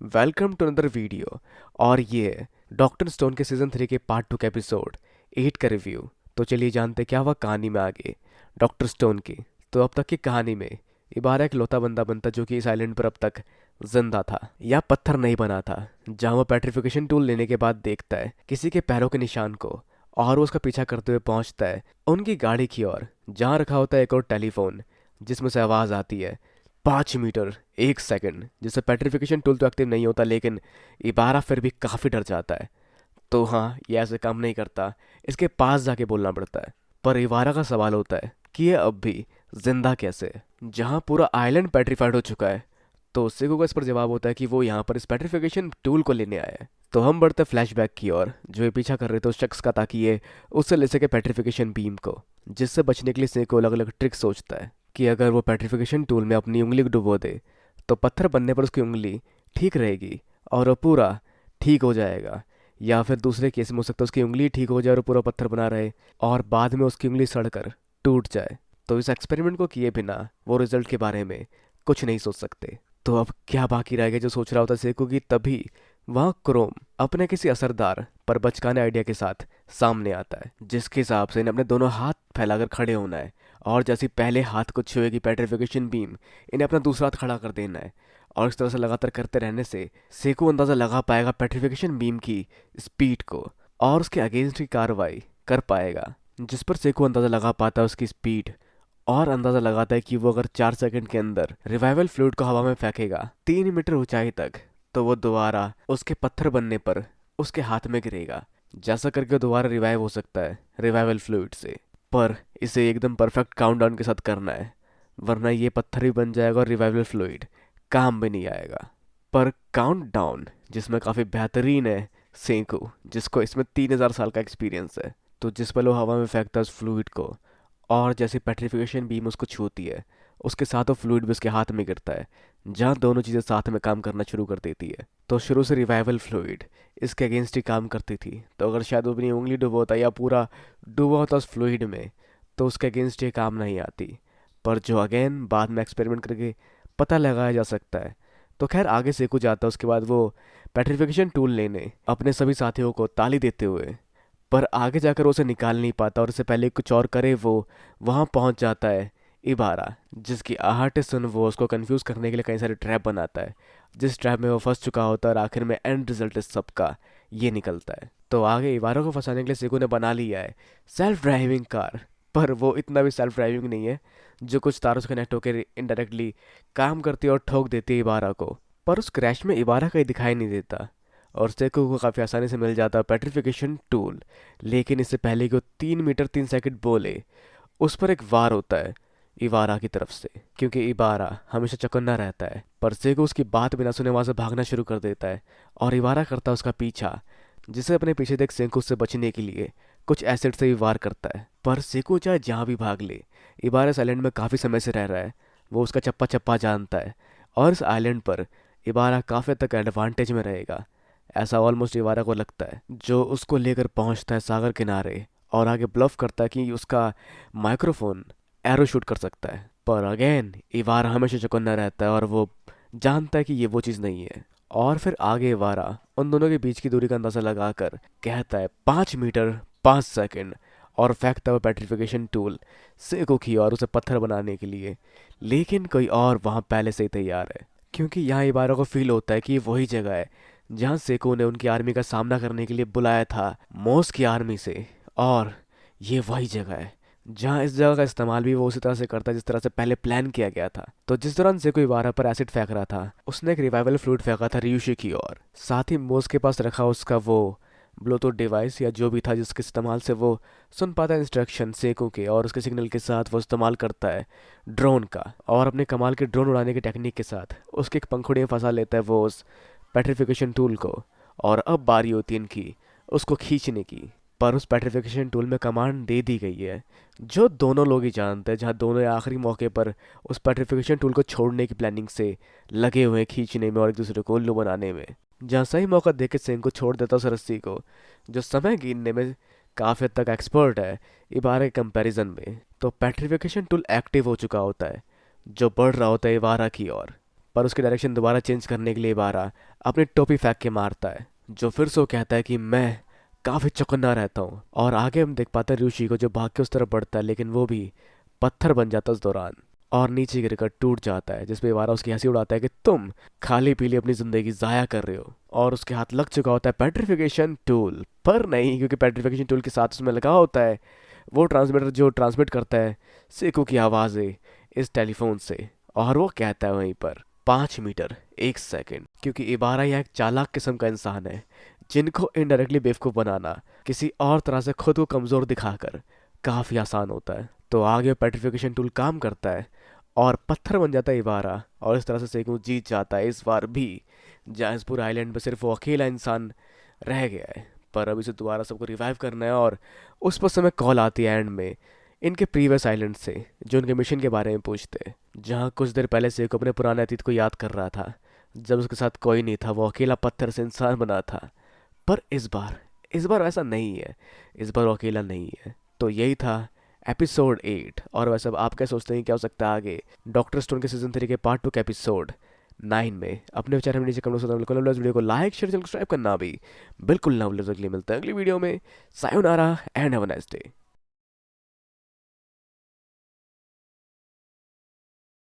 Welcome to another video. और ये है डॉक्टर स्टोन के सीज़न 3 के पार्ट 2 के एपिसोड 8 का रिव्यू। तो चलिए जानते क्या हुआ कहानी में आगे डॉक्टर स्टोन की। तो अब तक की कहानी में इबारा एक लौता बंदा बनता जो कि इस आइलैंड पर अब तक जिंदा था या पत्थर नहीं बना था, जहाँ वो पेट्रिफिकेशन टूल लेने के बाद देखता है किसी के पैरों के निशान को और वो उसका पीछा करते हुए पहुंचता है उनकी गाड़ी की ओर, जहाँ रखा होता है एक और टेलीफोन जिसमें से आवाज़ आती है 5 मीटर 1 सेकंड, जिससे पेट्रिफिकेशन टूल तो एक्टिव नहीं होता, लेकिन इबारा फिर भी काफ़ी डर जाता है। तो हाँ, ये ऐसे काम नहीं करता, इसके पास जाके बोलना पड़ता है। पर इबारा का सवाल होता है कि ये अब भी जिंदा कैसे है जहाँ पूरा आइलैंड पेट्रीफाइड हो चुका है। तो सेगो का इस पर जवाब होता है कि वो यहाँ पर इस पेट्रिफिकेशन टूल को लेने आया है। तो हम बढ़ते फ्लैशबैक की ओर, जो ये पीछा कर रहे थे उस शख्स का, ताकि ये उससे ले सके पेट्रिफिकेशन बीम को, जिससे बचने के लिए सेको अलग अलग ट्रिक सोचता है कि अगर वो पेट्रिफिकेशन टूल में अपनी उंगली को डुबो दे तो पत्थर बनने पर उसकी उंगली ठीक रहेगी और वो पूरा ठीक हो जाएगा। या फिर दूसरे केस में हो सकता है उसकी उंगली ठीक हो जाए और पूरा पत्थर बना रहे और बाद में उसकी उंगली सड़कर टूट जाए। तो इस एक्सपेरिमेंट को किए बिना वो रिजल्ट के बारे में कुछ नहीं सोच सकते। तो अब क्या बाकी रह गया जो सोच रहा होता सेको की, तभी वहाँ क्रोम अपने किसी असरदार पर बचकाने आइडिया के साथ सामने आता है, जिसके हिसाब से इन्हें अपने दोनों हाथ फैलाकर खड़े होना है और जैसे पहले हाथ को छुएगी पेट्रिफिकेशन बीम, इन्हें अपना दूसरा हाथ खड़ा कर देना है। और इस तरह से लगातार करते रहने से सेको अंदाज़ा लगा पाएगा पेट्रिफिकेशन बीम की स्पीड को और उसके अगेंस्ट की कार्रवाई कर पाएगा, जिस पर सेको अंदाज़ा लगा पाता है उसकी स्पीड और अंदाज़ा लगाता है कि वो अगर 4 सेकंड के अंदर रिवाइवल फ्लूइड को हवा में फेंकेगा 3 मीटर ऊंचाई तक, तो वो दोबारा उसके पत्थर बनने पर उसके हाथ में गिरेगा। जैसा करके वो दोबारा रिवाइव हो सकता है रिवाइवल फ्लूइड से। पर इसे एकदम परफेक्ट काउंटडाउन के साथ करना है, वरना ये पत्थर भी बन जाएगा और रिवाइवल फ्लूइड काम भी नहीं आएगा। पर काउंटडाउन जिसमें काफ़ी बेहतरीन है सेंकू, जिसको इसमें 3,000 साल का एक्सपीरियंस है। तो जिस पल वो हवा में फेंकता है उस फ्लूइड को और जैसे पेट्रिफिकेशन बीम उसको छूती है, उसके साथ वो फ्लूइड भी उसके हाथ में गिरता है, जहाँ दोनों चीज़ें साथ में काम करना शुरू कर देती है। तो शुरू से रिवाइवल फ्लूइड इसके अगेंस्ट ही काम करती थी, तो अगर शायद वो अपनी उंगली डुबोता या पूरा डूबा होता उस फ्लूइड में तो उसके अगेंस्ट ये काम नहीं आती। पर जो अगेन बाद में एक्सपेरिमेंट करके पता लगाया जा सकता है। तो खैर आगे से कुछ आता है, उसके बाद वो पेट्रिफिकेशन टूल लेने अपने सभी साथियों को ताली देते हुए, पर आगे जाकर वो उसे निकाल नहीं पाता और इससे पहले कुछ और करे वो वहाँ पहुँच जाता है इबारा, जिसकी आहट सुन वो उसको कंफ्यूज करने के लिए कई सारे ट्रैप बनाता है, जिस ट्रैप में वो फंस चुका होता है और आखिर में एंड रिजल्ट इस सबका ये निकलता है। तो आगे इबारा को फंसाने के लिए सेगू ने बना लिया है सेल्फ ड्राइविंग कार। पर वो इतना भी सेल्फ ड्राइविंग नहीं है, जो कुछ तारों से कनेक्ट होकर इनडायरेक्टली काम करती है और ठोक देती है इबारा को। पर उस क्रैश में इबारा कहीं दिखाई नहीं देता और सेको को काफ़ी आसानी से मिल जाता है पेट्रिफिकेशन टूल। लेकिन इससे पहले कि वो 3 मीटर 3 सेकंड बोले, उस पर एक वार होता है इबारा की तरफ से, क्योंकि इबारा हमेशा चौकन्ना रहता है। पर सेको उसकी बात बिना सुने वहाँ से भागना शुरू कर देता है और इबारा करता है उसका पीछा, जिसे अपने पीछे देख सेको से बचने के लिए कुछ एसिड से भी वार करता है। पर सेको चाहे जहाँ भी भाग ले, इबारा इस आइलैंड में काफ़ी समय से रह रहा है, वो उसका चप्पा चप्पा जानता है और इस आइलैंड पर इबारा काफ़ी तक एडवांटेज में रहेगा, ऐसा ऑलमोस्ट इबारा को लगता है। जो उसको लेकर पहुंचता है सागर किनारे और आगे ब्लफ करता है कि उसका माइक्रोफोन एरो शूट कर सकता है। पर अगेन इबारा हमेशा चौकन्ना रहता है और वो जानता है कि ये वो चीज़ नहीं है। और फिर आगे इबारा उन दोनों के बीच की दूरी का अंदाज़ा लगाकर कहता है 5 मीटर 5 सेकंड और फेंकता हुआ पेट्रिफिकेशन टूल सेको की और उसे पत्थर बनाने के लिए। लेकिन कोई और वहाँ पहले से ही तैयार है, क्योंकि यहाँ इबारा को फील होता है कि ये वही जगह है जहाँ सेको ने उनकी आर्मी का सामना करने के लिए बुलाया था मोस की आर्मी से। और ये वही जगह है जहाँ इस जगह का इस्तेमाल भी वो उसी तरह से करता है जिस तरह से पहले प्लान किया गया था। तो जिस दौरान सेको इबारा पर एसिड फेंक रहा था, उसने एक रिवाइवल फ्लूइड फेंका था रियूशी की ओर। साथ ही मोस के पास रखा उसका वो ब्लूटूथ डिवाइस या जो भी था, जिसके इस्तेमाल से वो सुन पाता है इंस्ट्रक्शन सेको के, और उसके सिग्नल के साथ वो इस्तेमाल करता है ड्रोन का और अपने कमाल के ड्रोन उड़ाने की टेक्निक के साथ उसके एक पंखुड़ी में फंसा लेता है वो उस पेट्रिफिकेशन टूल को। और अब बारी होती है इनकी उसको खींचने की। पर उस पेट्रिफिकेशन टूल में कमांड दे दी गई है जो दोनों लोग ही जानते हैं, जहाँ दोनों आखिरी मौके पर उस पेट्रिफिकेशन टूल को छोड़ने की प्लानिंग से लगे हुए हैं, खींचने में और एक दूसरे को उल्लू बनाने में। जहाँ सही मौका देख के सेन को छोड़ देता उस रस्सी को, जो समय गिनने में काफ़ी हद तक एक्सपर्ट है इबारा के कंपैरिजन में। तो पेट्रिफिकेशन टूल एक्टिव हो चुका होता है, जो बढ़ रहा होता है इबारा की ओर। पर उसकी डायरेक्शन दोबारा चेंज करने के लिए इबारा अपनी टोपी फेंक के मारता है, जो फिर से वो कहता है कि मैं काफ़ी चौकन्ना रहता हूँ। और आगे हम देख पाते हैं ऋषि को जो भाग के उस तरफ बढ़ता है, लेकिन वो भी पत्थर बन जाता है उस दौरान और नीचे गिरकर टूट जाता है, जिसपे इबारा उसकी हंसी उड़ाता है कि तुम खाली पीली अपनी जिंदगी ज़ाया कर रहे हो। और उसके हाथ लग चुका होता है पेट्रिफिकेशन टूल, पर नहीं, क्योंकि पेट्रिफिकेशन टूल के साथ उसमें लगा होता है वो ट्रांसमीटर जो ट्रांसमिट करता है सेको की आवाज़ें इस टेलीफोन से। और वो कहता है वहीं पर 5 मीटर 1 सेकंड, क्योंकि इबारा यह एक चालाक किस्म का इंसान है जिनको इनडायरेक्टली बेवकूफ़ बनाना किसी और तरह से खुद को कमज़ोर दिखाकर काफ़ी आसान होता है। तो आगे पेट्रिफिकेशन टूल काम करता है और पत्थर बन जाता है इबारा, और इस तरह से सेकू जीत जाता है इस बार भी, जहाँ इस पूरे आइलैंड पर सिर्फ वो अकेला इंसान रह गया है। पर अब इसे दोबारा सबको रिवाइव करना है और उस पर समय कॉल आती है एंड में इनके प्रीवियस आइलैंड से, जो उनके मिशन के बारे में पूछते हैं, जहाँ कुछ देर पहले सेको अपने पुराने अतीत को याद कर रहा था जब उसके साथ कोई नहीं था, वो अकेला पत्थर से इंसान बना था। पर इस बार ऐसा नहीं है, इस बार वो अकेला नहीं है। तो यही था एपिसोड 8। और वैसे अब आप क्या सोचते हैं क्या हो सकता है आगे डॉक्टर स्टोन के सीजन 3 के पार्ट 2 के एपिसोड 9 में? अपने विचार हमें नीचे कमेंट में बिल्कुल वीडियो को लाइक शेयर सब्सक्राइब करना भी बिल्कुल ना भूलें। अगली मिलते हैं अगली वीडियो में। Sayonara and have a nice day.